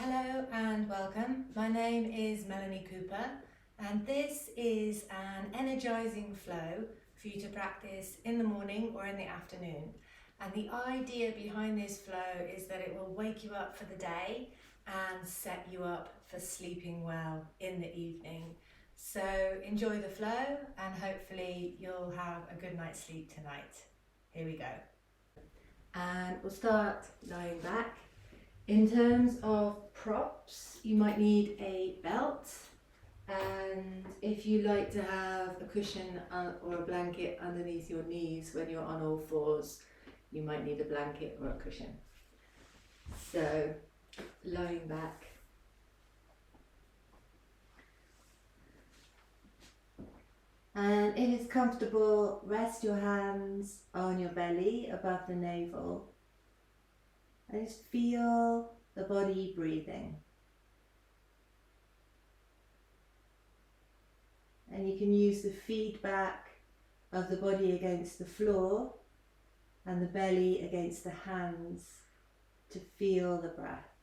Hello and welcome. My name is Melanie Cooper and this is an energising flow for you to practice in the morning or in the afternoon. And the idea behind this flow is that it will wake you up for the day and set you up for sleeping well in the evening. So enjoy the flow and hopefully you'll have a good night's sleep tonight. Here we go. And we'll start lying back. In terms of props, you might need a belt, and if you like to have a cushion or a blanket underneath your knees when you're on all fours, you might need a blanket or a cushion. So, lying back. And if it's comfortable, rest your hands on your belly above the navel. And just feel the body breathing. And you can use the feedback of the body against the floor and the belly against the hands to feel the breath.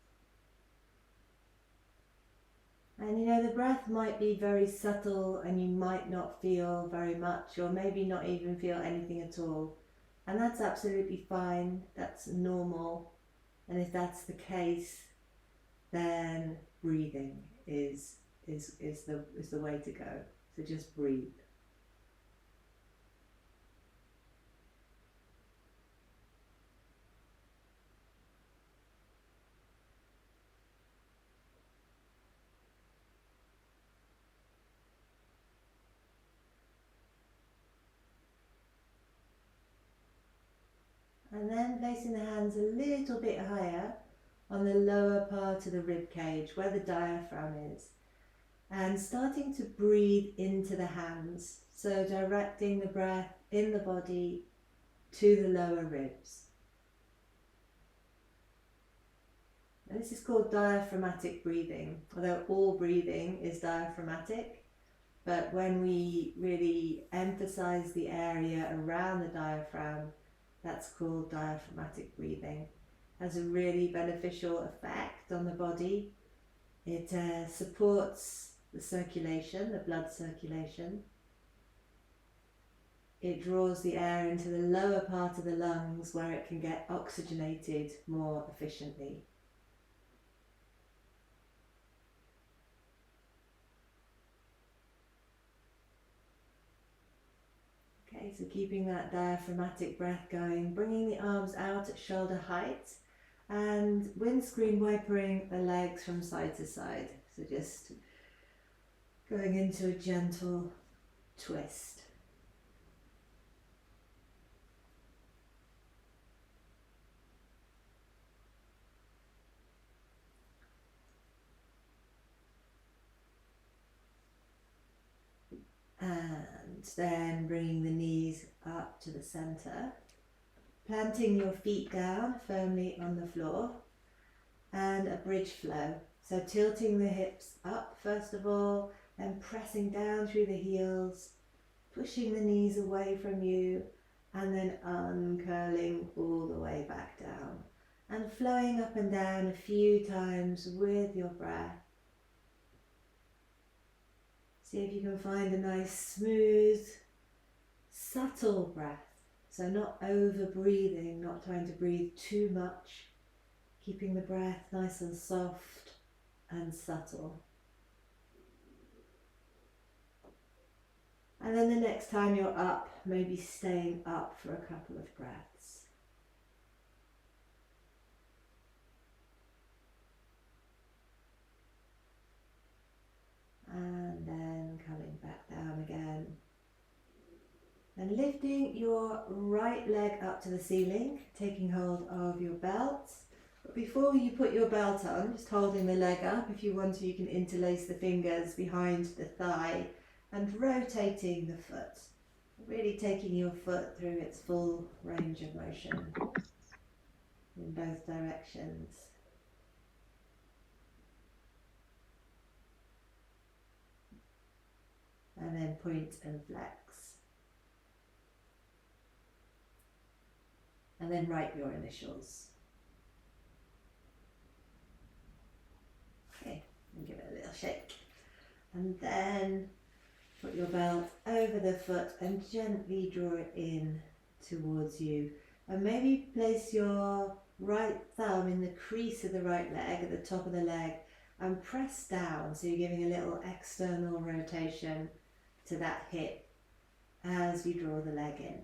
And you know, the breath might be very subtle and you might not feel very much, or maybe not even feel anything at all. And that's absolutely fine, that's normal. And if that's the case, then breathing is the way to go. So just breathe. And then placing the hands a little bit higher on the lower part of the rib cage where the diaphragm is, and starting to breathe into the hands, so directing the breath in the body to the lower ribs. And this is called diaphragmatic breathing, although all breathing is diaphragmatic, but when we really emphasize the area around the diaphragm, that's called diaphragmatic breathing. It has a really beneficial effect on the body. It supports the circulation, the blood circulation. It draws the air into the lower part of the lungs where it can get oxygenated more efficiently. Okay, so keeping that diaphragmatic breath going, bringing the arms out at shoulder height and windscreen wipering the legs from side to side. So just going into a gentle twist. And then bringing the knees up to the center, planting your feet down firmly on the floor, and a bridge flow. So tilting the hips up first of all, and pressing down through the heels, pushing the knees away from you, and then uncurling all the way back down. And flowing up and down a few times with your breath. See if you can find a nice, smooth, subtle breath. So not over breathing, not trying to breathe too much, keeping the breath nice and soft and subtle. And then the next time you're up, maybe staying up for a couple of breaths. And then coming back down again. And lifting your right leg up to the ceiling, taking hold of your belt. But before you put your belt on, just holding the leg up. If you want to, you can interlace the fingers behind the thigh and rotating the foot. Really taking your foot through its full range of motion in both directions. And then point and flex. And then write your initials. and give it a little shake. And then put your belt over the foot and gently draw it in towards you. And maybe place your right thumb in the crease of the right leg at the top of the leg and press down, so you're giving a little external rotation to that hip as you draw the leg in.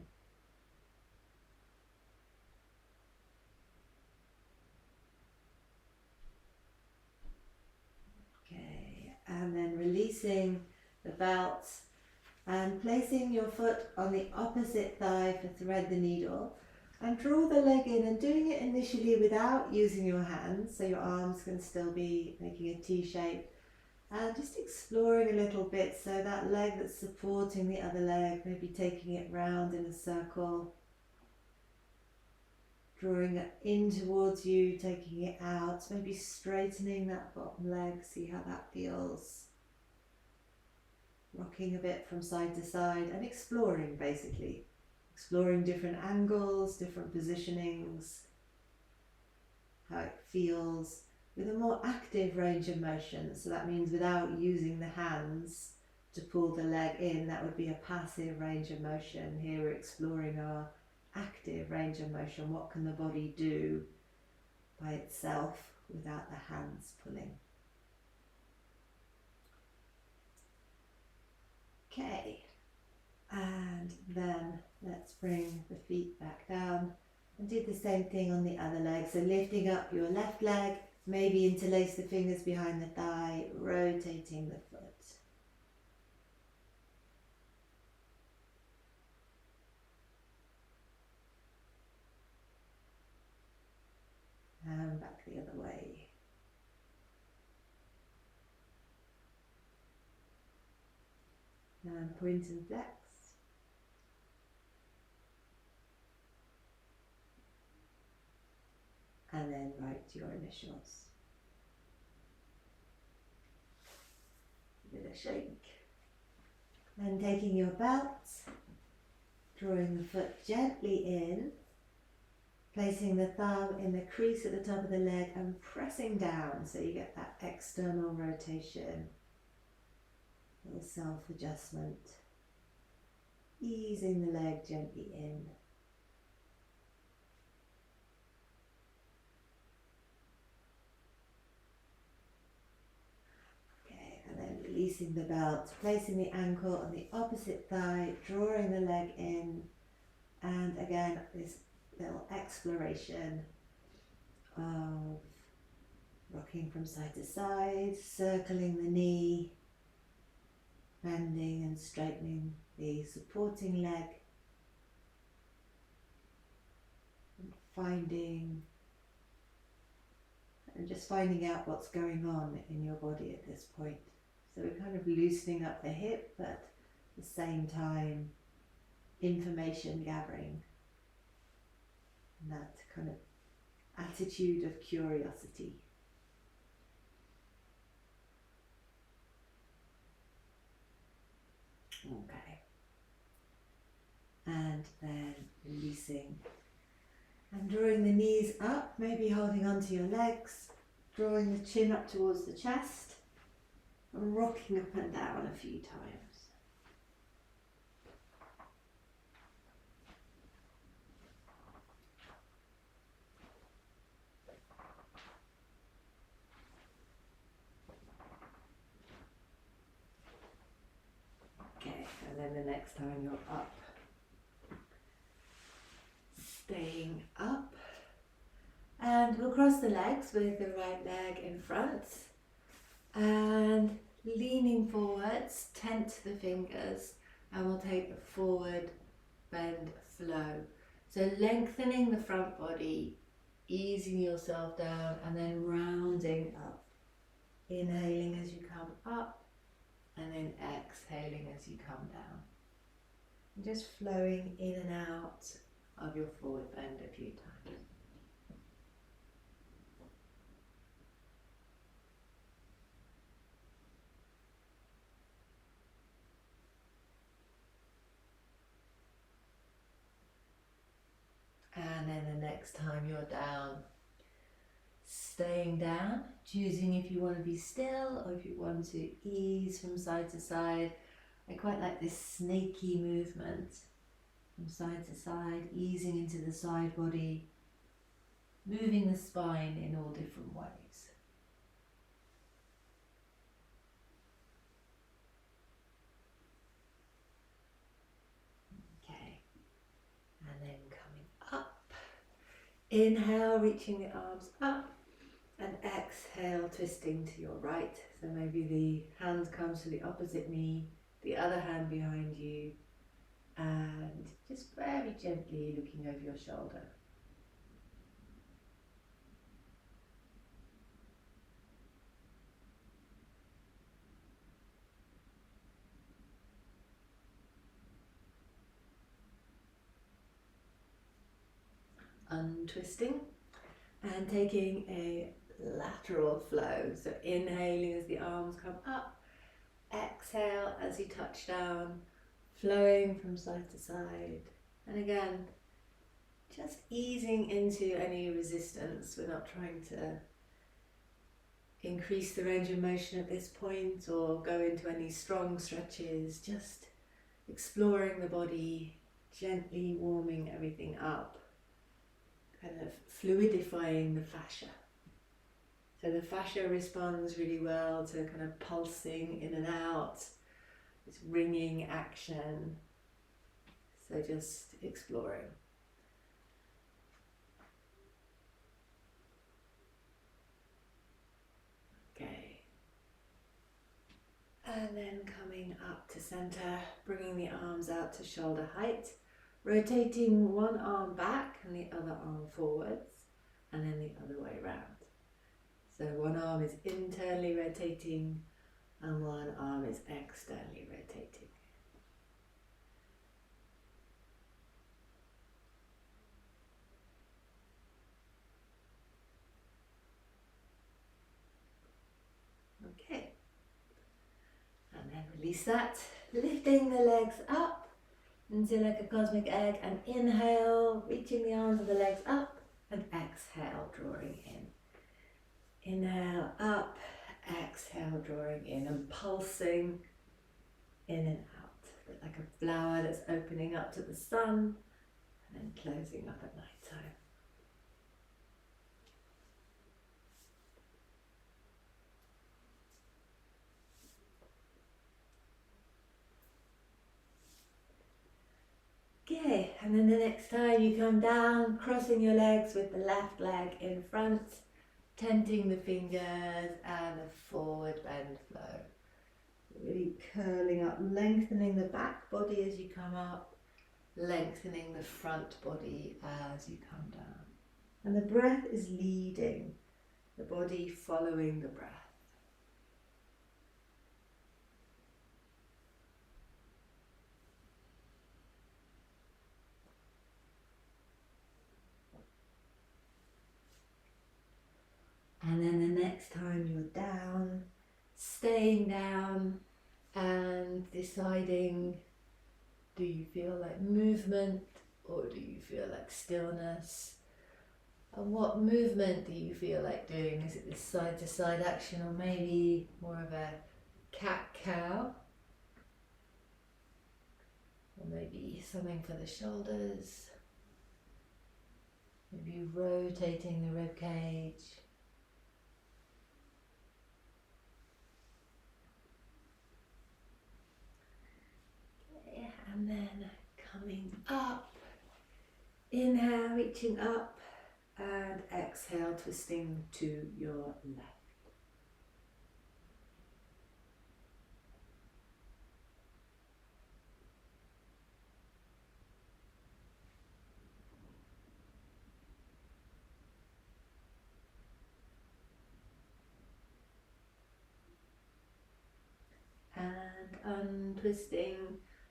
Okay, and then releasing the belt and placing your foot on the opposite thigh for thread the needle, and draw the leg in, and doing it initially without using your hands, so your arms can still be making a T shape, and just exploring a little bit, so that leg that's supporting the other leg, maybe taking it round in a circle, drawing it in towards you, taking it out, maybe straightening that bottom leg, see how that feels. Rocking a bit from side to side and exploring, basically. Exploring different angles, different positionings, how it feels with a more active range of motion. So that means without using the hands to pull the leg in, that would be a passive range of motion. Here we're exploring our active range of motion. What can the body do by itself without the hands pulling? Okay, and then let's bring the feet back down and do the same thing on the other leg. So lifting up your left leg, maybe interlace the fingers behind the thigh, rotating the foot. And back the other way. And point and flex. And then write your initials. Give it a shake. And taking your belt, drawing the foot gently in, placing the thumb in the crease at the top of the leg and pressing down so you get that external rotation. Little self-adjustment. Easing the leg gently in. Okay, and then releasing the belt, placing the ankle on the opposite thigh, drawing the leg in, and again this little exploration of rocking from side to side, circling the knee, bending and straightening the supporting leg, and just finding out what's going on in your body at this point. So we're kind of loosening up the hip, but at the same time information gathering, and that kind of attitude of curiosity. Okay, and then releasing and drawing the knees up, maybe holding onto your legs, drawing the chin up towards the chest and rocking up and down a few times. Okay, and then the next time you're up, staying up, and we'll cross the legs with the right leg in front and leaning forwards, tent the fingers, and we'll take the forward bend flow. So lengthening the front body, easing yourself down, and then rounding up. Inhaling as you come up, and then exhaling as you come down. And just flowing in and out of your forward bend a few times. And then the next time you're down, staying down, choosing if you want to be still or if you want to ease from side to side. I quite like this snaky movement from side to side, easing into the side body, moving the spine in all different ways. Okay, and then coming up, inhale, reaching the arms up, and exhale, twisting to your right. So maybe the hand comes to the opposite knee, the other hand behind you, and just very gently looking over your shoulder. Untwisting and taking a lateral flow. So inhaling as the arms come up, exhale as you touch down, flowing from side to side. And again, just easing into any resistance. We're not trying to increase the range of motion at this point or go into any strong stretches, just exploring the body, gently warming everything up, kind of fluidifying the fascia. So the fascia responds really well to kind of pulsing in and out, this ringing action. So just exploring. Okay. And then coming up to center, bringing the arms out to shoulder height, rotating one arm back and the other arm forwards, and then the other way around. So one arm is internally rotating and one arm is externally rotating. Okay. And then release that, lifting the legs up into like a cosmic egg, and inhale, reaching the arms of the legs up, and exhale, drawing in. Inhale up, exhale, drawing in and pulsing in and out. A bit like a flower that's opening up to the sun and then closing up at night time. Okay, and then the next time you come down, crossing your legs with the left leg in front, tenting the fingers and a forward bend flow. Really curling up, lengthening the back body as you come up, lengthening the front body as you come down. And the breath is leading, the body following the breath. And then the next time you're down, staying down and deciding, do you feel like movement or do you feel like stillness? And what movement do you feel like doing? Is it this side to side action or maybe more of a cat-cow? Or maybe something for the shoulders? Maybe rotating the rib cage. And then coming up, inhale, reaching up, and exhale, twisting to your left. And untwisting,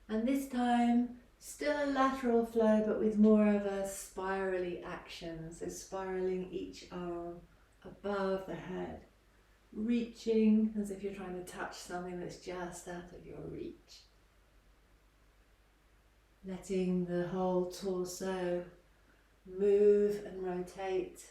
and this time still a lateral flow but with more of a spirally action, so spiraling each arm above the head, reaching as if you're trying to touch something that's just out of your reach, letting the whole torso move and rotate,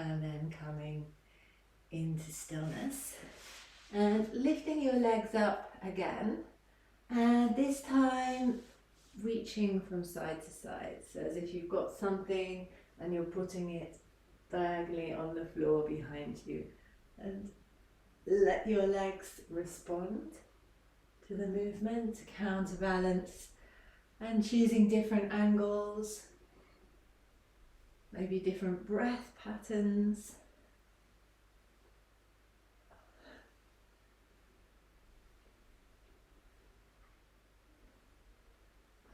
and then coming into stillness. And lifting your legs up again, and this time reaching from side to side, so as if you've got something and you're putting it diagonally on the floor behind you, and let your legs respond to the movement, counterbalance, and choosing different angles, maybe different breath patterns.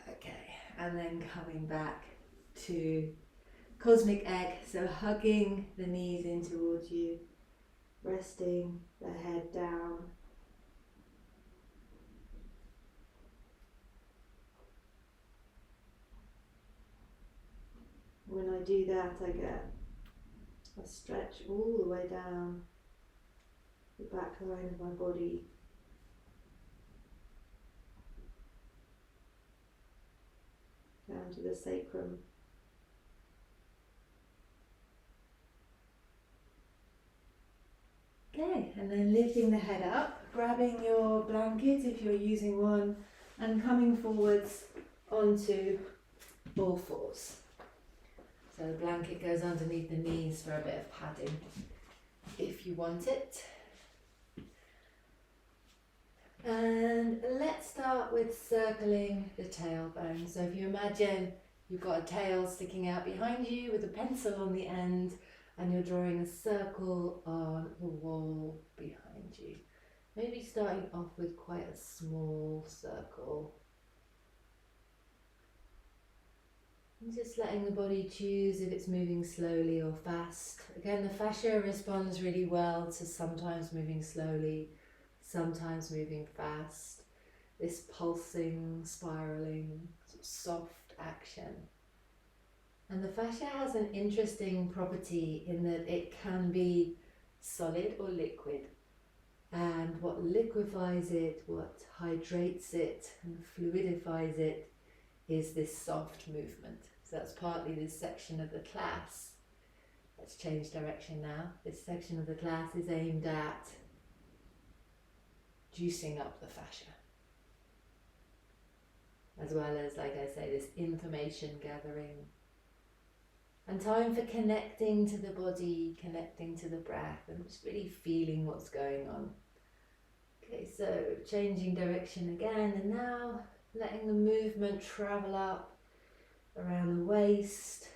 Okay, and then coming back to cosmic egg, so hugging the knees in towards you, resting the head down. When I do that, I get a stretch all the way down the back line of my body. Down to the sacrum. Okay, and then lifting the head up, grabbing your blanket if you're using one, and coming forwards onto all fours. So the blanket goes underneath the knees for a bit of padding if you want it. And let's start with circling the tailbone. So if you imagine you've got a tail sticking out behind you with a pencil on the end, and you're drawing a circle on the wall behind you. Maybe starting off with quite a small circle. And just letting the body choose if it's moving slowly or fast. Again, the fascia responds really well to sometimes moving slowly, sometimes moving fast. This pulsing, spiraling, sort of soft action. And the fascia has an interesting property in that it can be solid or liquid. And what liquefies it, what hydrates it and fluidifies it is this soft movement. So that's partly this section of the class. Let's change direction now. This section of the class is aimed at juicing up the fascia, as well as, like I say, this information gathering. And time for connecting to the body, connecting to the breath, and just really feeling what's going on. Okay, so changing direction again, and now letting the movement travel up around the waist,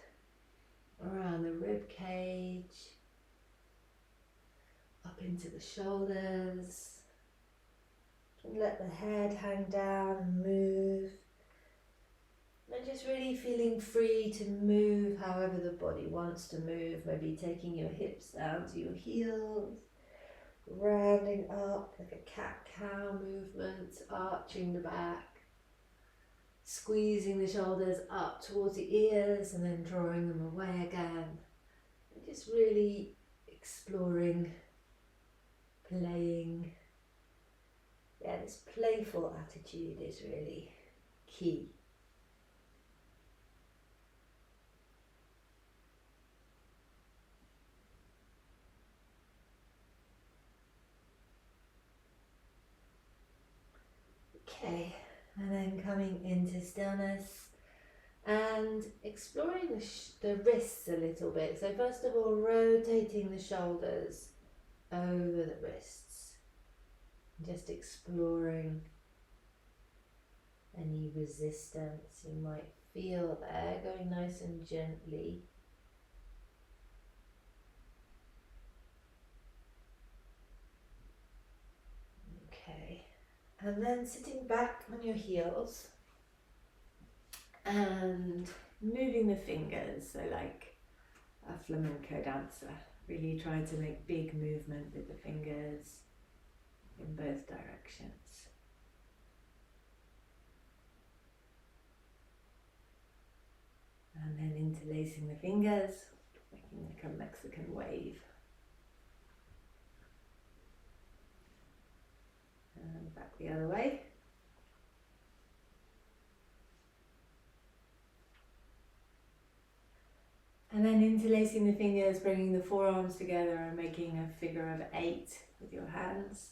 around the rib cage, up into the shoulders. And let the head hang down and move. And just really feeling free to move however the body wants to move. Maybe taking your hips down to your heels, rounding up like a cat-cow movement, arching the back, squeezing the shoulders up towards the ears and then drawing them away again. And just really exploring, playing. Yeah, this playful attitude is really key. Okay, and then coming into stillness and exploring the wrists a little bit. So first of all, rotating the shoulders over the wrists. Just exploring any resistance you might feel there, going nice and gently. Okay. And then sitting back on your heels and moving the fingers, so like a flamenco dancer, really trying to make big movement with the fingers in both directions. And then interlacing the fingers, making like a Mexican wave. And back the other way. And then interlacing the fingers, bringing the forearms together and making a figure of 8 with your hands.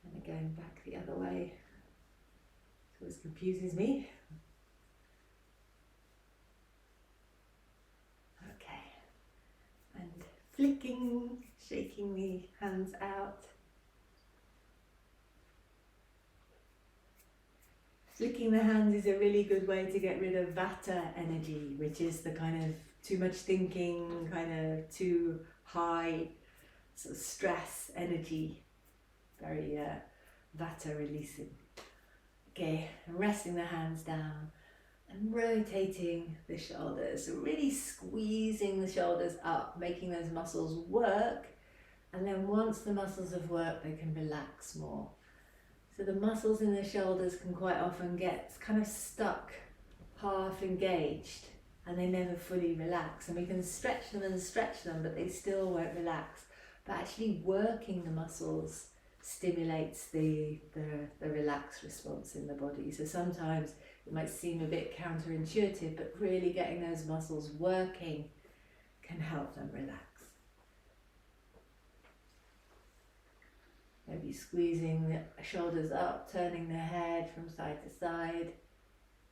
And again, back the other way. It always confuses me. Okay. And flicking, shaking the hands out. Flicking the hands is a really good way to get rid of vata energy, which is the kind of too much thinking, kind of too high sort of stress energy, very vata releasing. Okay, and resting the hands down and rotating the shoulders, so really squeezing the shoulders up, making those muscles work, and then once the muscles have worked, they can relax more. So the muscles in the shoulders can quite often get kind of stuck, half engaged, and they never fully relax. And we can stretch them, but they still won't relax. But actually working the muscles stimulates the relaxed response in the body. So sometimes it might seem a bit counterintuitive, but really getting those muscles working can help them relax. Maybe squeezing the shoulders up, turning the head from side to side,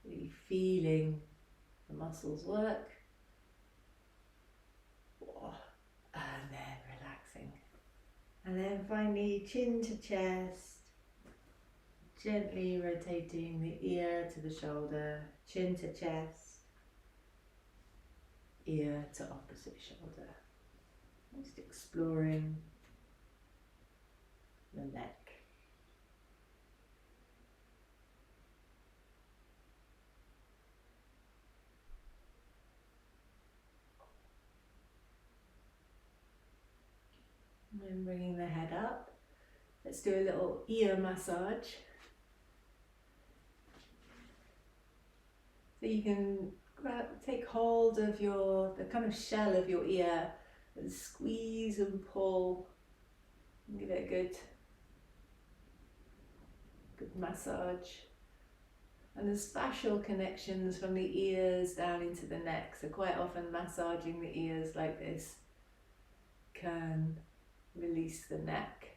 really feeling the muscles work. And then relaxing. And then finally, chin to chest, gently rotating the ear to the shoulder, chin to chest, ear to opposite shoulder. Just exploring the neck. And then bringing the head up. Let's do a little ear massage. So you can take hold of the kind of shell of your ear and squeeze and pull. And give it a good massage. And there's fascial connections from the ears down into the neck. So quite often massaging the ears like this can release the neck.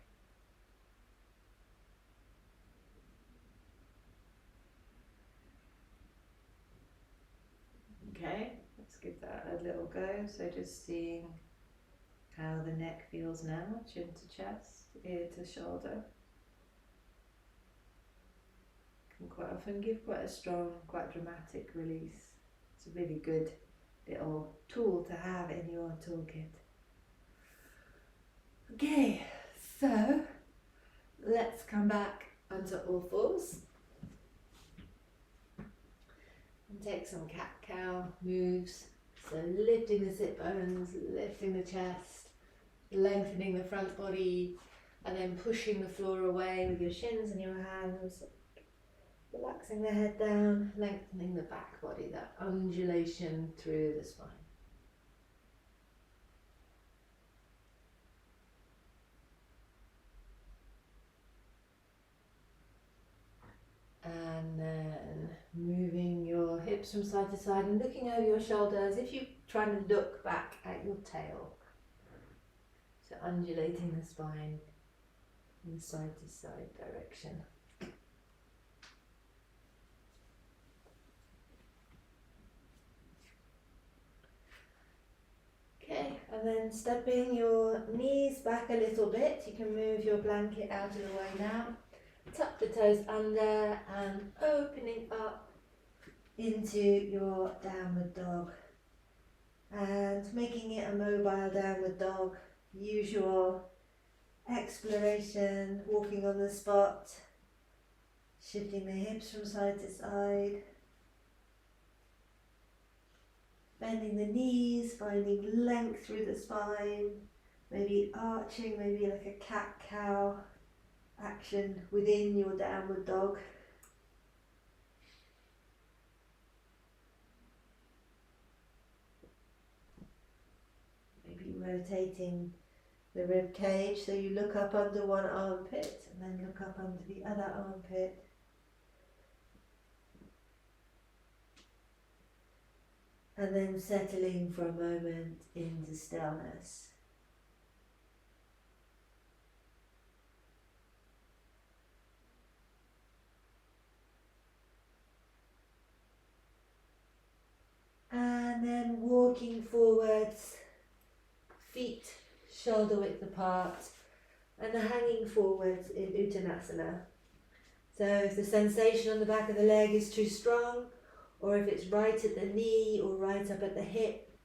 Okay, let's give that a little go. So just seeing how the neck feels now, chin to chest, ear to shoulder. Can quite often give quite a strong, quite dramatic release. It's a really good little tool to have in your toolkit. Okay, so let's come back onto all fours and take some cat-cow moves. So lifting the sit bones, lifting the chest, lengthening the front body, and then pushing the floor away with your shins and your hands. Relaxing the head down, lengthening the back body, that undulation through the spine. And then moving your hips from side to side and looking over your shoulders if you're trying to look back at your tail. So undulating the spine in side to side direction. Okay, and then stepping your knees back a little bit. You can move your blanket out of the way now. Tuck the toes under and opening up into your downward dog. And making it a mobile downward dog. Use your exploration, walking on the spot, shifting the hips from side to side. Bending the knees, finding length through the spine, maybe arching, maybe like a cat-cow action within your downward dog. Maybe rotating the rib cage so you look up under one armpit and then look up under the other armpit. And then settling for a moment into stillness. And then walking forwards, feet shoulder width apart, and hanging forwards in Uttanasana. So if the sensation on the back of the leg is too strong, or if it's right at the knee or right up at the hip,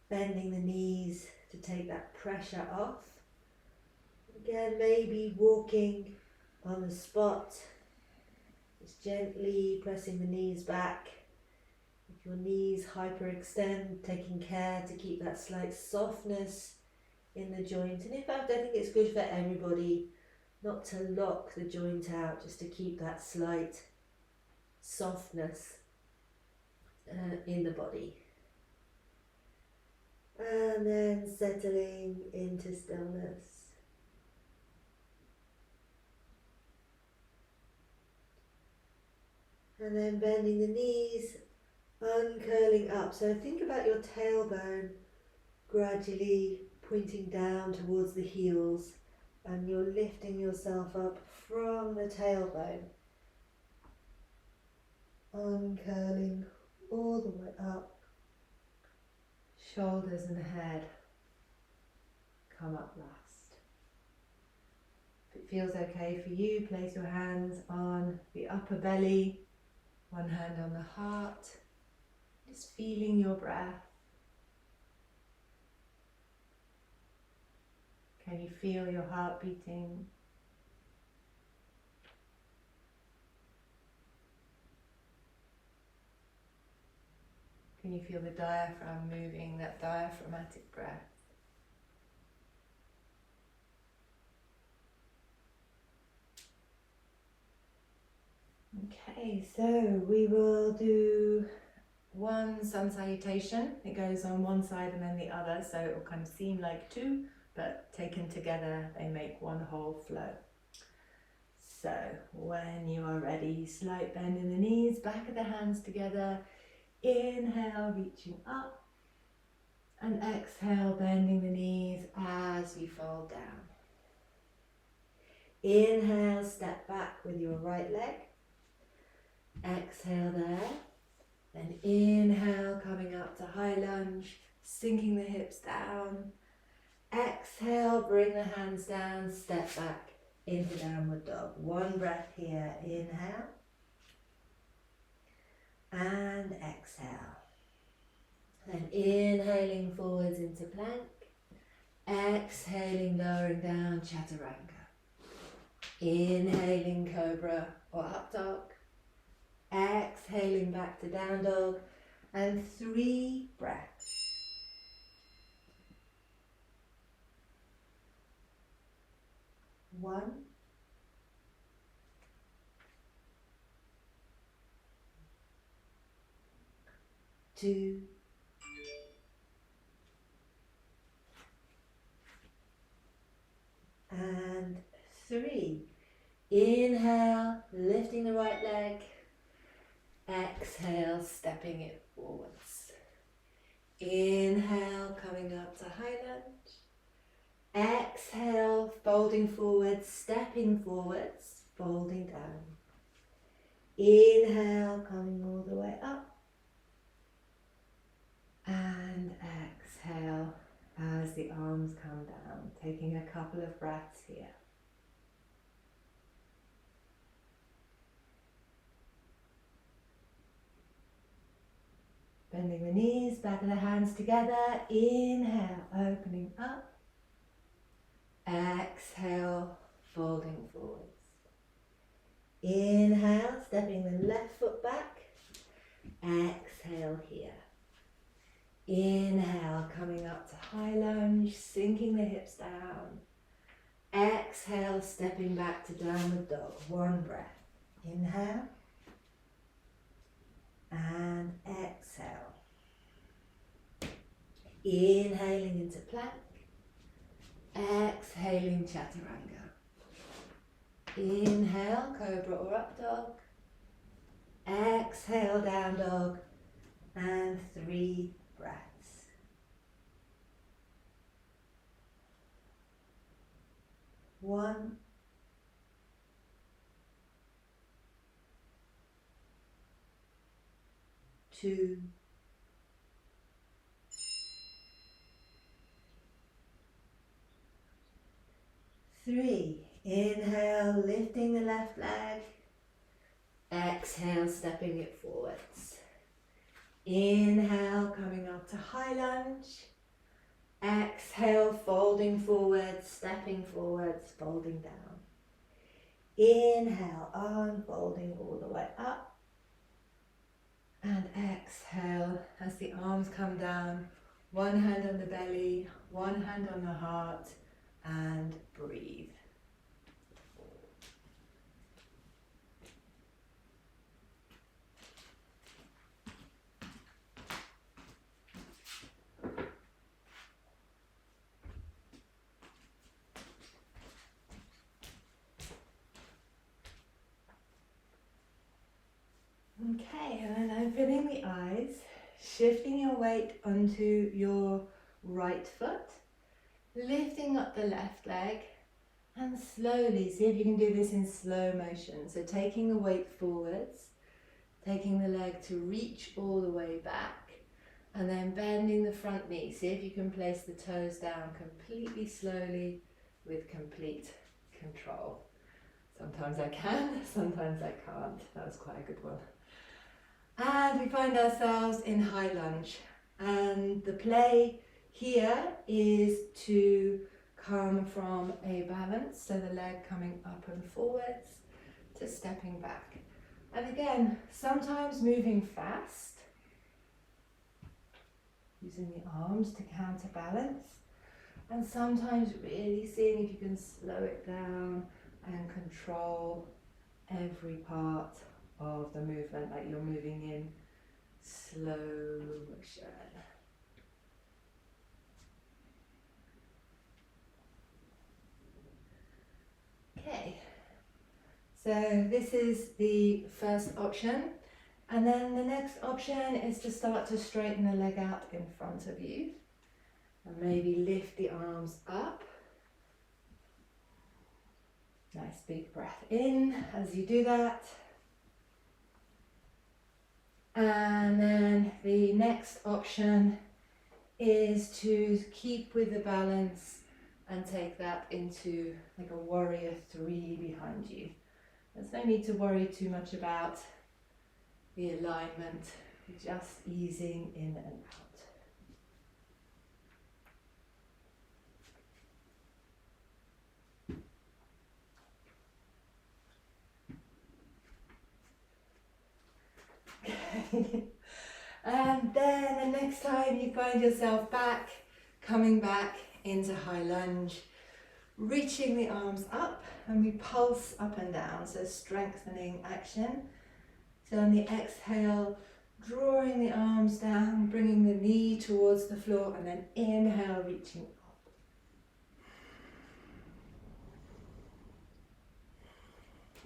bending the knees to take that pressure off. Again, maybe walking on the spot, just gently pressing the knees back. If your knees hyperextend, taking care to keep that slight softness in the joint. And in fact, I think it's good for everybody not to lock the joint out, just to keep that slight softness in the body. And then settling into stillness. And then bending the knees, uncurling up. So think about your tailbone gradually pointing down towards the heels, and you're lifting yourself up from the tailbone, uncurling all the way up. Shoulders and head come up last. If it feels okay for you, place your hands on the upper belly, one hand on the heart, just feeling your breath. Can you feel your heart beating? Can you feel the diaphragm moving, that diaphragmatic breath? Okay, so we will do one sun salutation. It goes on one side and then the other, so it will kind of seem like two, but taken together they make one whole flow. So when you are ready, slight bend in the knees, back of the hands together. Inhale, reaching up, and exhale, bending the knees as you fold down. Inhale, step back with your right leg. Exhale there. Then inhale, coming up to high lunge, sinking the hips down. Exhale, bring the hands down, step back into downward dog. One breath here, inhale. And exhale. Then inhaling forwards into plank. Exhaling, lowering down, chaturanga. Inhaling, cobra or up dog. Exhaling back to down dog. And 3 breaths. 1. 2. And 3. Inhale, lifting the right leg. Exhale, stepping it forwards. Inhale, coming up to high lunge. Exhale, folding forwards, stepping forwards, folding down. Inhale, coming all the way up. And exhale as the arms come down, taking a couple of breaths here. Bending the knees, back of the hands together. Inhale, opening up. Exhale, folding forwards. Inhale, stepping the left foot back. Exhale here. Inhale, coming up to high lunge, sinking the hips down. Exhale, stepping back to downward dog. One breath. Inhale. And exhale. Inhaling into plank. Exhaling, chaturanga. Inhale, cobra or up dog. Exhale, down dog. And 3 1, 2, 3. Inhale, lifting the left leg. Exhale, stepping it forwards. Inhale, coming up to high lunge. Exhale, folding forwards, stepping forwards, folding down. Inhale, unfolding all the way up. And exhale, as the arms come down, one hand on the belly, one hand on the heart, and breathe. Okay, and then opening the eyes, shifting your weight onto your right foot, lifting up the left leg, and slowly, see if you can do this in slow motion. So taking the weight forwards, taking the leg to reach all the way back, and then bending the front knee. See if you can place the toes down completely slowly with complete control. Sometimes I can, sometimes I can't. That was quite a good one. And we find ourselves in high lunge. And the play here is to come from a balance, so the leg coming up and forwards to stepping back. And again, sometimes moving fast, using the arms to counterbalance, and sometimes really seeing if you can slow it down and control every part of the movement, like you're moving in slow motion. Okay, so this is the first option, and then the next option is to start to straighten the leg out in front of you, and maybe lift the arms up. Nice big breath in as you do that. And then the next option is to keep with the balance and take that into like a warrior 3 behind you. There's no need to worry too much about the alignment, just easing in and out. And then the next time you find yourself back, coming back into high lunge, reaching the arms up, and we pulse up and down, so strengthening action. So on the exhale, drawing the arms down, bringing the knee towards the floor, and then inhale, reaching up.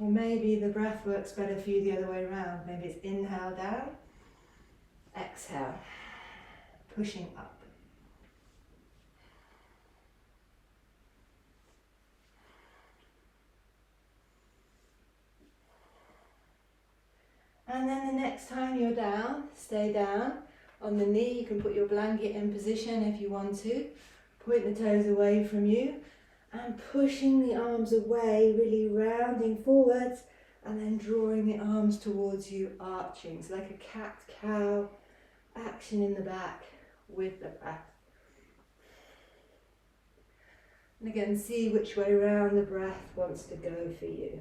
Or maybe the breath works better for you the other way around. Maybe it's inhale down, exhale, pushing up. And then the next time you're down, stay down. On the knee, you can put your blanket in position if you want to. Point the toes away from you and pushing the arms away, really rounding forwards and then drawing the arms towards you, arching. So like a cat-cow action in the back with the breath. And again, see which way round the breath wants to go for you.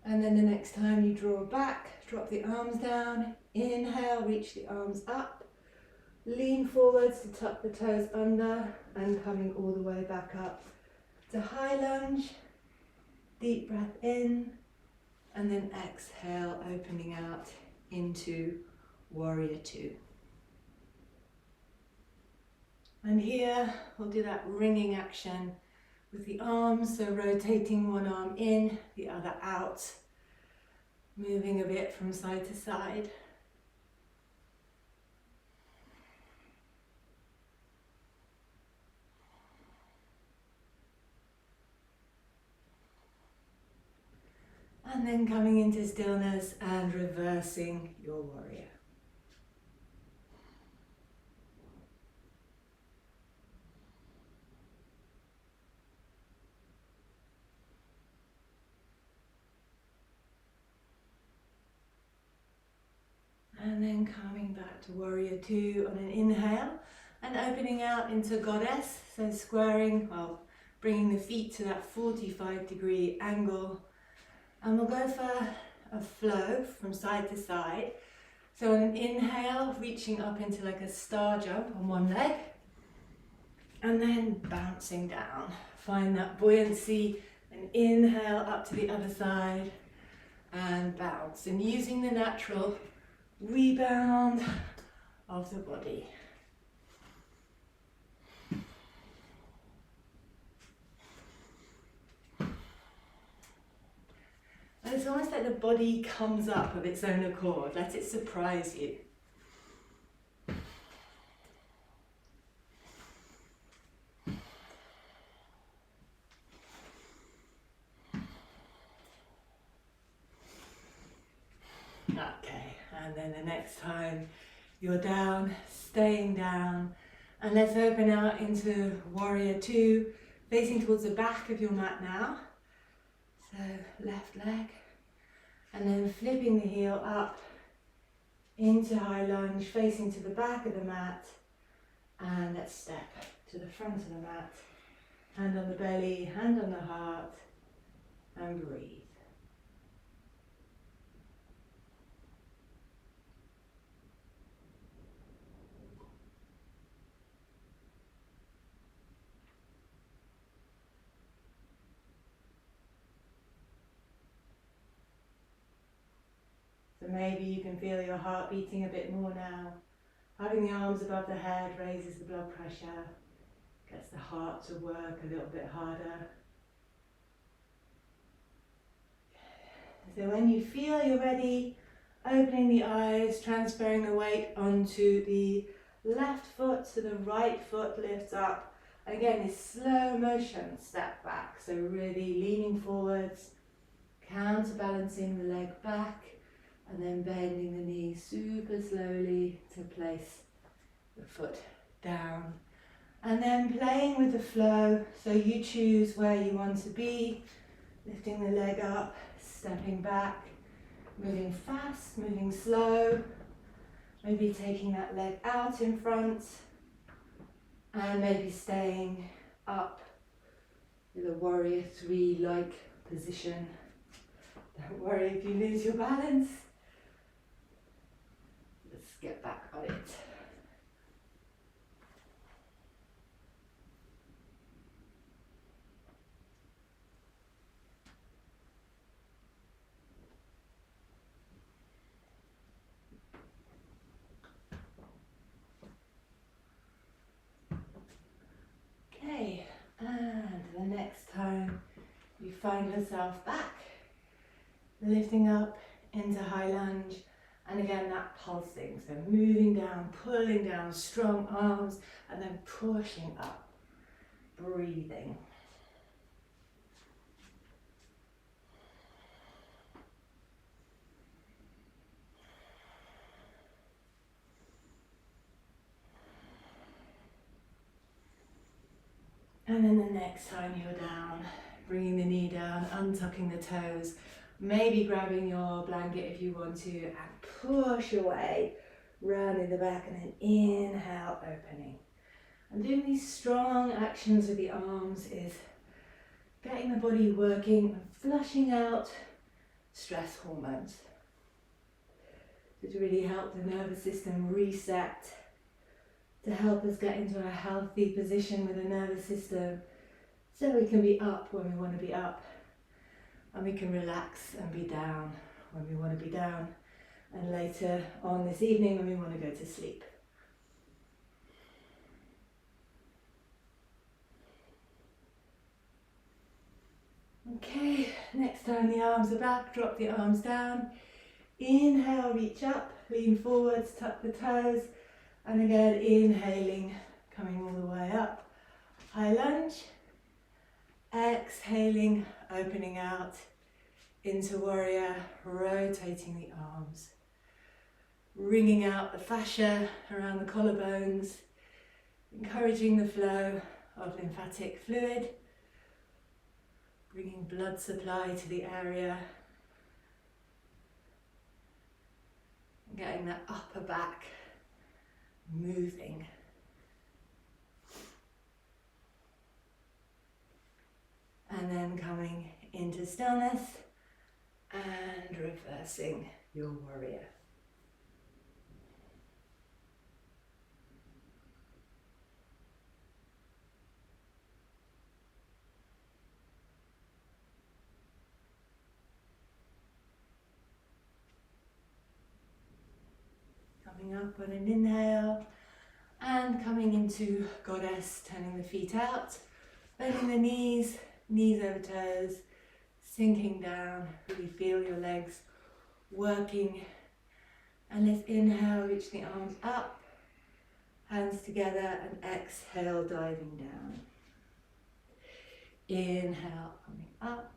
And then the next time you draw back, drop the arms down, inhale, reach the arms up, lean forwards to tuck the toes under and coming all the way back up to high lunge, deep breath in, and then exhale, opening out into warrior 2. And here we'll do that ringing action with the arms, so rotating one arm in, the other out, moving a bit from side to side. And then coming into stillness and reversing your warrior. And then coming back to warrior two on an inhale and opening out into goddess. So squaring, well, bringing the feet to that 45-degree angle. And we'll go for a flow from side to side. So on an inhale, reaching up into like a star jump on one leg. And then bouncing down. Find that buoyancy and inhale up to the other side and bounce. And using the natural rebound of the body. And it's almost like the body comes up of its own accord. Let it surprise you. Okay, and then the next time you're down, staying down, and let's open out into warrior two, facing towards the back of your mat now. So left leg, and then flipping the heel up into high lunge, facing to the back of the mat, and let's step to the front of the mat, hand on the belly, hand on the heart, and breathe. So maybe you can feel your heart beating a bit more now. Having the arms above the head raises the blood pressure, gets the heart to work a little bit harder. So when you feel you're ready, opening the eyes, transferring the weight onto the left foot so the right foot lifts up. And again, this slow motion step back. So really leaning forwards, counterbalancing the leg back, and then bending the knee super slowly to place the foot down. And then playing with the flow, so you choose where you want to be, lifting the leg up, stepping back, moving fast, moving slow, maybe taking that leg out in front, and maybe staying up with a warrior three-like position. Don't worry if you lose your balance. Let's get back on it. Okay, and the next time you find yourself back, lifting up into high lunge, and again that pulsing, so moving down, pulling down, strong arms, and then pushing up, breathing. And then the next time you're down, bringing the knee down, untucking the toes, maybe grabbing your blanket if you want to, and push away, rounding the back, and then inhale, opening. And doing these strong actions with the arms is getting the body working and flushing out stress hormones. To really help the nervous system reset, to help us get into a healthy position with the nervous system, so we can be up when we want to be up, and we can relax and be down when we want to be down, and later on this evening when we want to go to sleep. Okay, next time the arms are back, drop the arms down. Inhale, reach up, lean forwards, tuck the toes. And again, inhaling, coming all the way up. High lunge. Exhaling, opening out into warrior, rotating the arms. Wringing out the fascia around the collarbones, encouraging the flow of lymphatic fluid, bringing blood supply to the area, getting that upper back moving. And then coming into stillness and reversing your warrior. Coming up on an inhale and coming into goddess, turning the feet out, bending the knees, knees over toes, sinking down, really feel your legs working. And let's inhale, reach the arms up, hands together, and exhale, diving down. Inhale, coming up,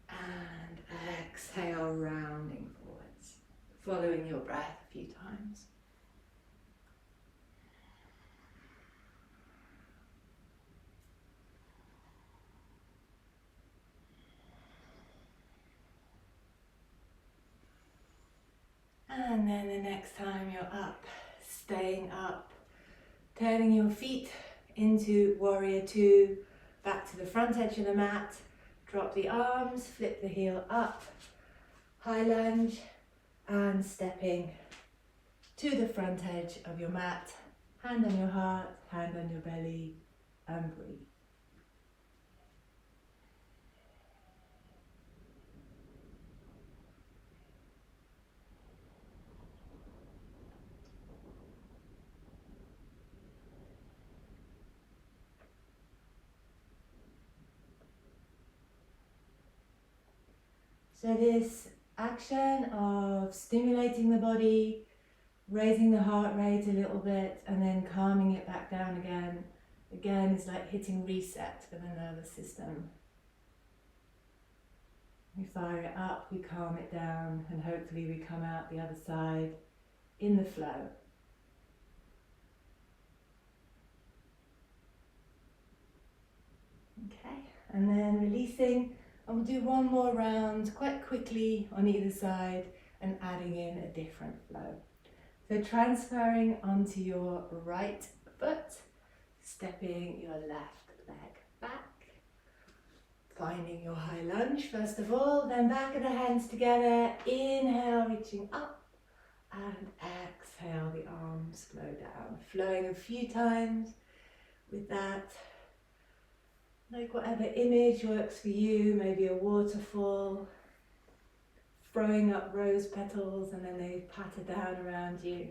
and exhale, rounding forwards, following your breath a few times. And then the next time you're up, staying up, turning your feet into warrior two, back to the front edge of the mat, drop the arms, flip the heel up, high lunge, and stepping to the front edge of your mat, hand on your heart, hand on your belly, and breathe. So this action of stimulating the body, raising the heart rate a little bit, and then calming it back down again is like hitting reset for the nervous system. We fire it up, we calm it down, and hopefully we come out the other side in the flow. Okay, and then releasing, and we'll do one more round quite quickly on either side and adding in a different flow. So transferring onto your right foot, stepping your left leg back, finding your high lunge first of all, then back of the hands together, inhale, reaching up, and exhale, the arms flow down, flowing a few times with that. Like whatever image works for you, maybe a waterfall, throwing up rose petals and then they patter down around you.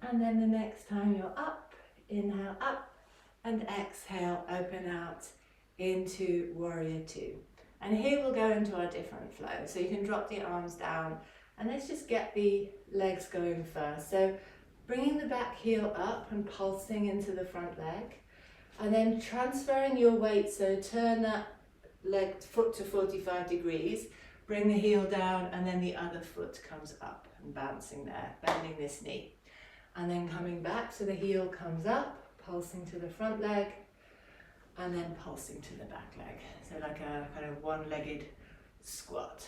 And then the next time you're up, inhale up and exhale, open out into warrior two. And here we'll go into our different flow. So you can drop the arms down and let's just get the legs going first. So bringing the back heel up and pulsing into the front leg, and then transferring your weight, so turn that leg foot to 45 degrees, bring the heel down, and then the other foot comes up and bouncing there, bending this knee. And then coming back, so the heel comes up, pulsing to the front leg, and then pulsing to the back leg. So like a kind of one-legged squat.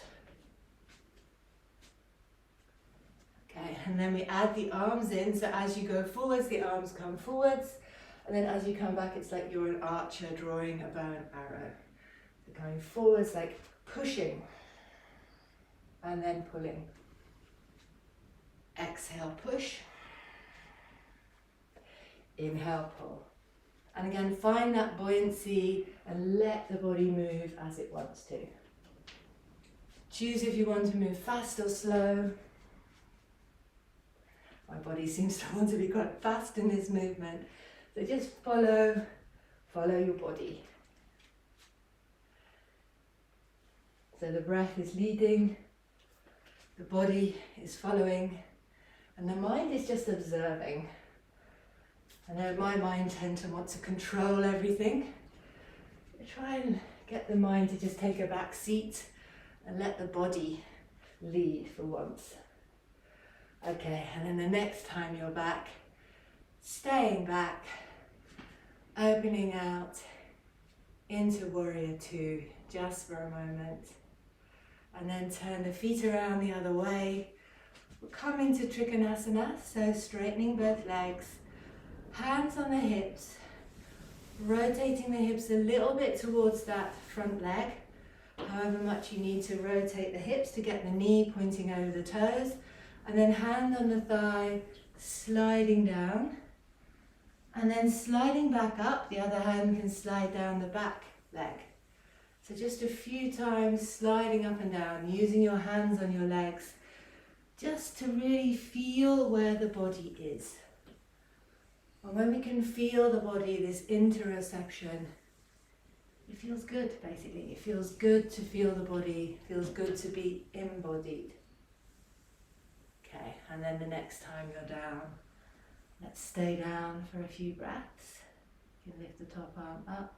Okay, and then we add the arms in, so as you go forwards, the arms come forwards, and then as you come back, it's like you're an archer drawing a bow and arrow. So going forwards, like pushing, and then pulling. Exhale, push. Inhale, pull. And again, find that buoyancy and let the body move as it wants to. Choose if you want to move fast or slow. My body seems to want to be quite fast in this movement. So just follow your body. So the breath is leading, the body is following, and the mind is just observing. I know my mind tends to want to control everything. Try and get the mind to just take a back seat and let the body lead for once. Okay, and then the next time you're back, staying back, opening out into Warrior Two just for a moment. And then turn the feet around the other way. We'll come into Trikonasana, so straightening both legs, hands on the hips, rotating the hips a little bit towards that front leg, however much you need to rotate the hips to get the knee pointing over the toes, and then hand on the thigh, sliding down, and then sliding back up. The other hand can slide down the back leg. So just a few times sliding up and down, using your hands on your legs, just to really feel where the body is. And when we can feel the body, this interoception, it feels good basically. It feels good to feel the body, it feels good to be embodied. Okay, and then the next time you're down, let's stay down for a few breaths. You can lift the top arm up.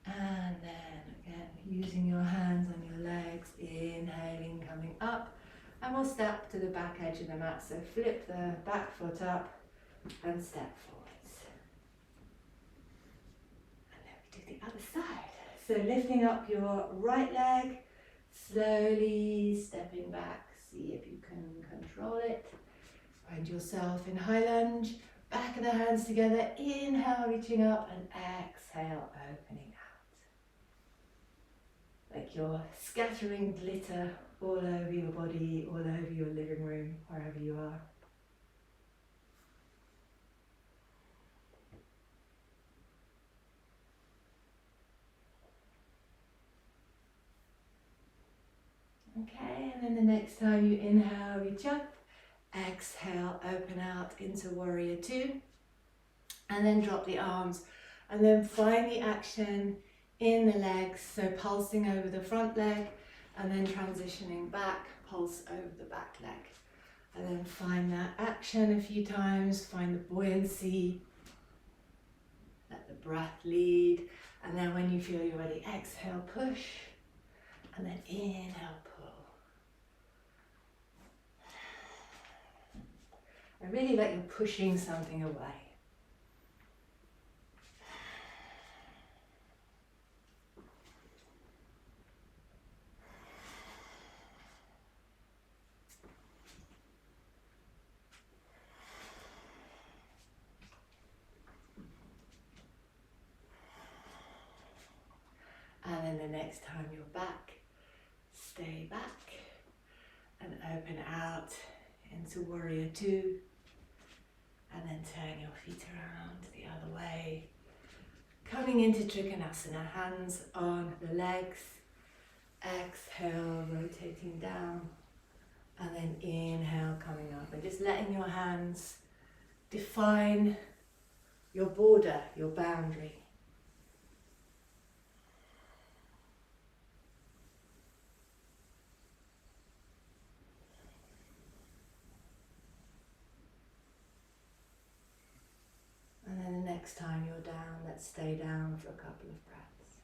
And then again, using your hands on your legs, inhaling, coming up, and we'll step to the back edge of the mat. So flip the back foot up and step forwards. And then we do the other side. So lifting up your right leg, slowly stepping back, see if you can control it. Find yourself in high lunge, back of the hands together, inhale, reaching up, and exhale, opening out. Like you're scattering glitter all over your body, all over your living room, wherever you are. Okay, and then the next time you inhale, reach up, exhale, open out into Warrior Two, and then drop the arms, and then find the action in the legs, so pulsing over the front leg, and then transitioning back, pulse over the back leg. And then find that action a few times, find the buoyancy, let the breath lead, and then when you feel you're ready, exhale, push, and then inhale, pull. I really like you pushing something away. And then the next time you're back, stay back and open out into Warrior Two, and then turn your feet around the other way. Coming into Trikonasana, hands on the legs, exhale, rotating down, and then inhale, coming up, and just letting your hands define your border, your boundary. And then the next time you're down, let's stay down for a couple of breaths.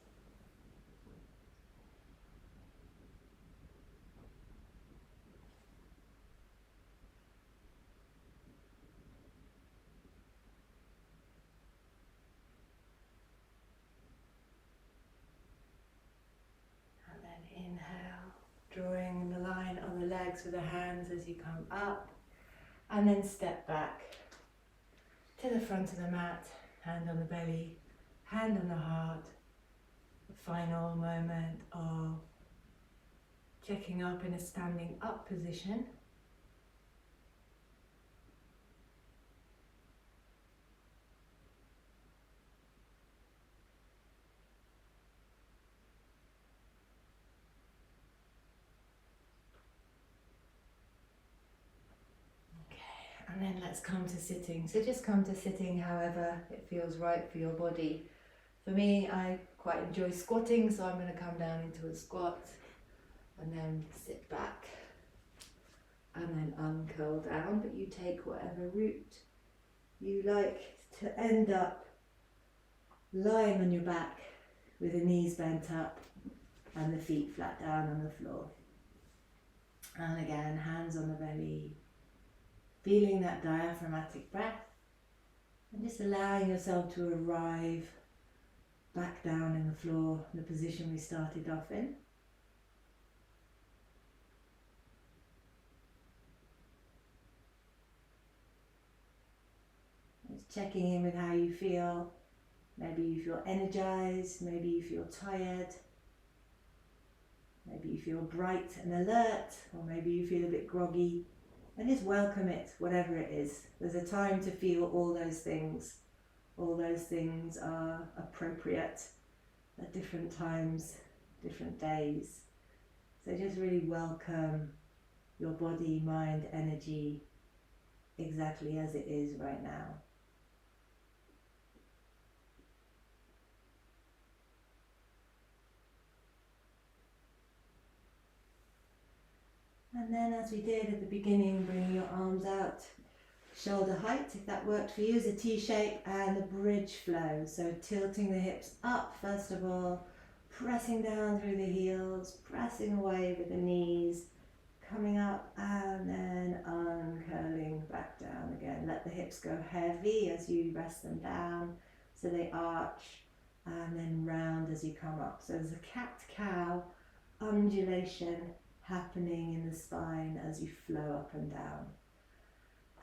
And then inhale, drawing the line on the legs with the hands as you come up, and then step back to the front of the mat, hand on the belly, hand on the heart. The final moment of checking up in a standing up position. let's come to sitting. So just come to sitting however it feels right for your body. For me, I quite enjoy squatting, so I'm going to come down into a squat and then sit back and then uncurl down, but you take whatever route you like to end up lying on your back with the knees bent up and the feet flat down on the floor. And again, hands on the belly, feeling that diaphragmatic breath and just allowing yourself to arrive back down in the floor, the position we started off in. Just checking in with how you feel. Maybe you feel energized, maybe you feel tired, maybe you feel bright and alert, or maybe you feel a bit groggy. And just welcome it, whatever it is. There's a time to feel all those things. All those things are appropriate at different times, different days. So just really welcome your body, mind, energy exactly as it is right now. And then, as we did at the beginning, bring your arms out shoulder height, if that worked for you, is a T shape and a bridge flow. So tilting the hips up first of all, pressing down through the heels, pressing away with the knees, coming up and then uncurling back down again. Let the hips go heavy as you rest them down so they arch, and then round as you come up. So there's a cat-cow undulation happening in the spine as you flow up and down.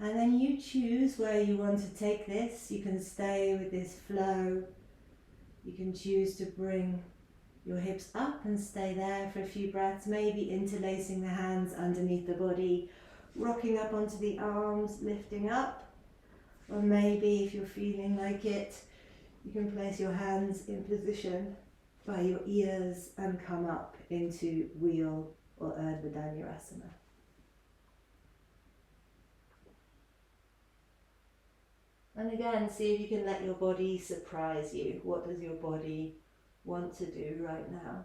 And then you choose where you want to take this. You can stay with this flow. You can choose to bring your hips up and stay there for a few breaths, maybe interlacing the hands underneath the body, rocking up onto the arms, lifting up. Or maybe if you're feeling like it, you can place your hands in position by your ears and come up into wheel or Urdhva Dhanurasana. And again, see if you can let your body surprise you. What does your body want to do right now?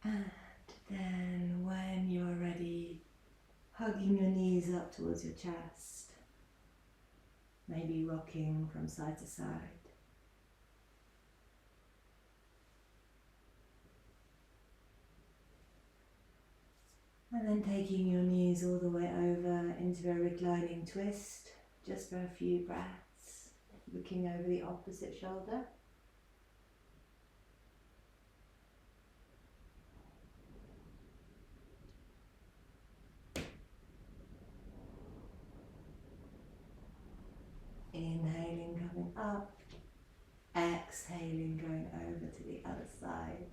And then when you're ready, hugging your knees up towards your chest, maybe rocking from side to side. And then taking your knees all the way over into a reclining twist, just for a few breaths, looking over the opposite shoulder. Inhaling, coming up, exhaling, going over to the other side.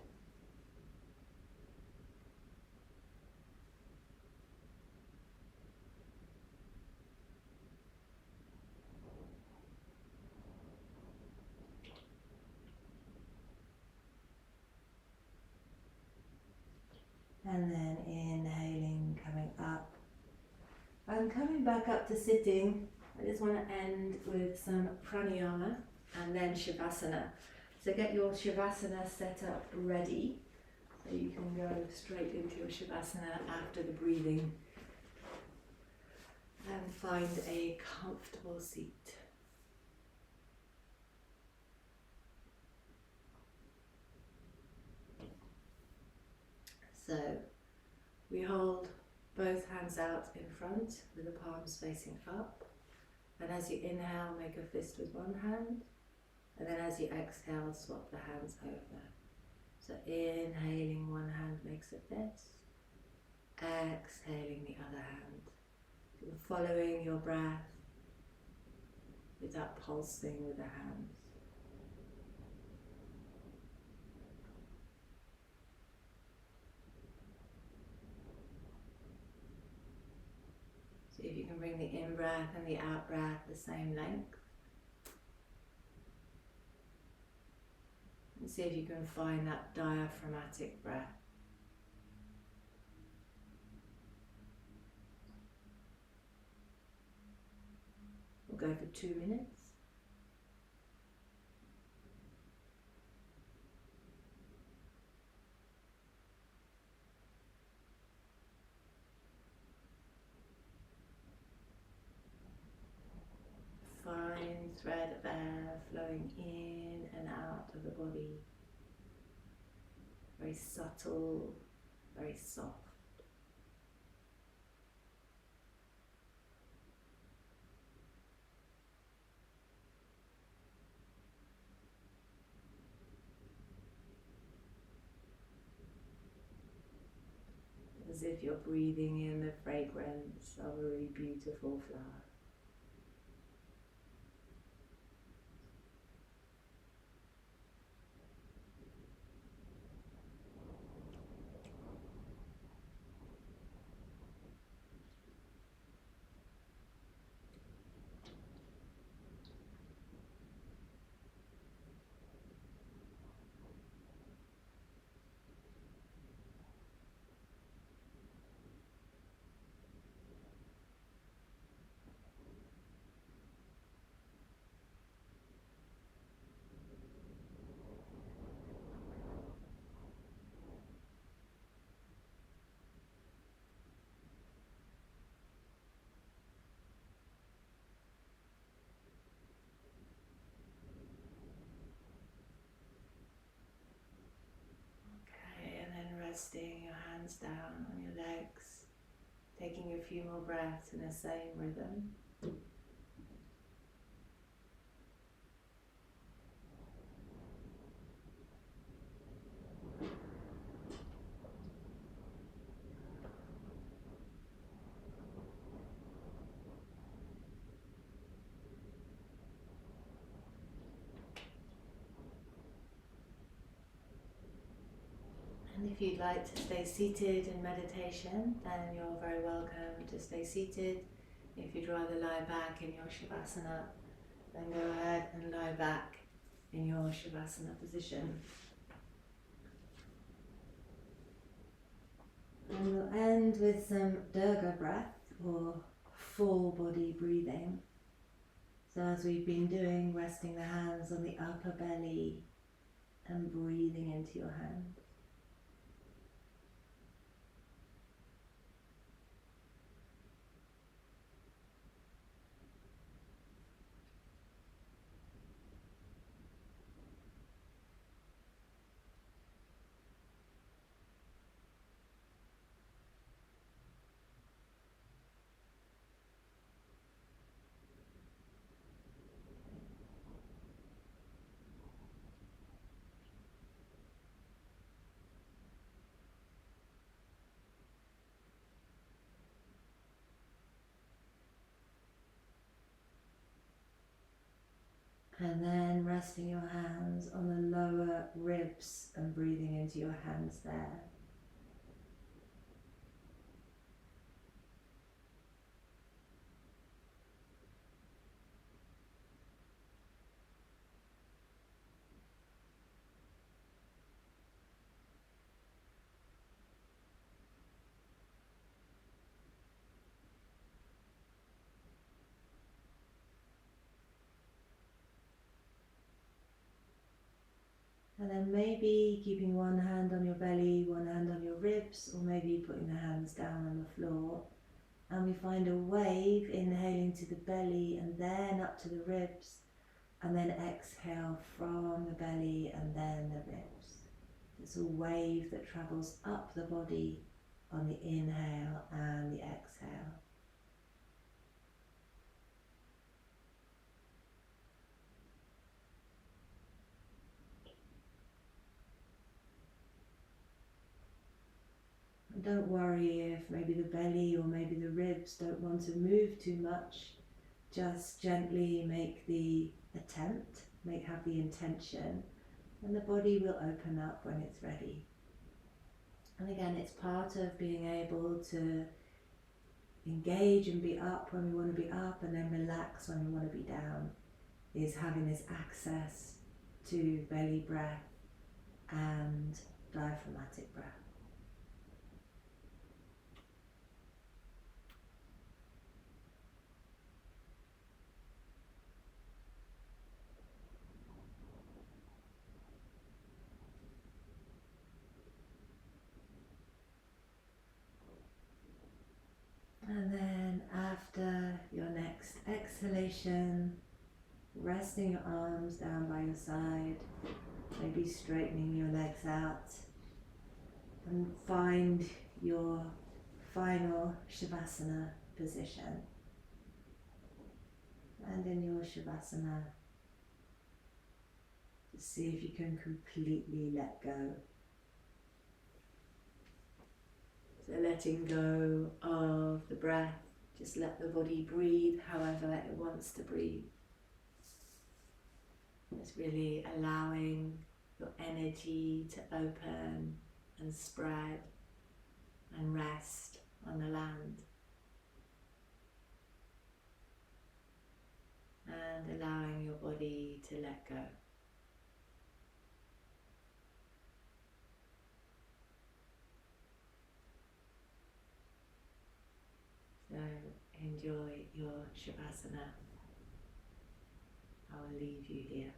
And then inhaling, coming up. And coming back up to sitting, I just want to end with some pranayama and then shavasana. So get your shavasana set up ready, so you can go straight into your shavasana after the breathing. And find a comfortable seat. So we hold both hands out in front with the palms facing up. And as you inhale, make a fist with one hand. And then as you exhale, swap the hands over. So inhaling, one hand makes a fist. Exhaling the other hand. You're following your breath with that pulsing with the hands. See if you can bring the in-breath and the out-breath the same length. And see if you can find that diaphragmatic breath. We'll go for 2 minutes. Fine thread of air flowing in and out of the body. Very subtle, very soft. As if you're breathing in the fragrance of a really beautiful flower. Resting your hands down on your legs, taking a few more breaths in the same rhythm. And if you'd like to stay seated in meditation, then you're very welcome to stay seated. If you'd rather lie back in your Shavasana, then go ahead and lie back in your Shavasana position. And we'll end with some Durga breath, or full body breathing. So as we've been doing, resting the hands on the upper belly and breathing into your hand. And then resting your hands on the lower ribs and breathing into your hands there. And then maybe keeping one hand on your belly, one hand on your ribs, or maybe putting the hands down on the floor. And we find a wave, inhaling to the belly and then up to the ribs, and then exhale from the belly and then the ribs. It's a wave that travels up the body on the inhale and the exhale. Don't worry if maybe the belly or maybe the ribs don't want to move too much. Just gently make the attempt, have the intention, and the body will open up when it's ready. And again, it's part of being able to engage and be up when we want to be up, and then relax when we want to be down, is having this access to belly breath and diaphragmatic breath. And then after your next exhalation, resting your arms down by your side, maybe straightening your legs out, and find your final Shavasana position. And in your Shavasana, just see if you can completely let go. So letting go of the breath, just let the body breathe however it wants to breathe. It's really allowing your energy to open and spread and rest on the land. And allowing your body to let go. So enjoy your Shavasana. I will leave you here.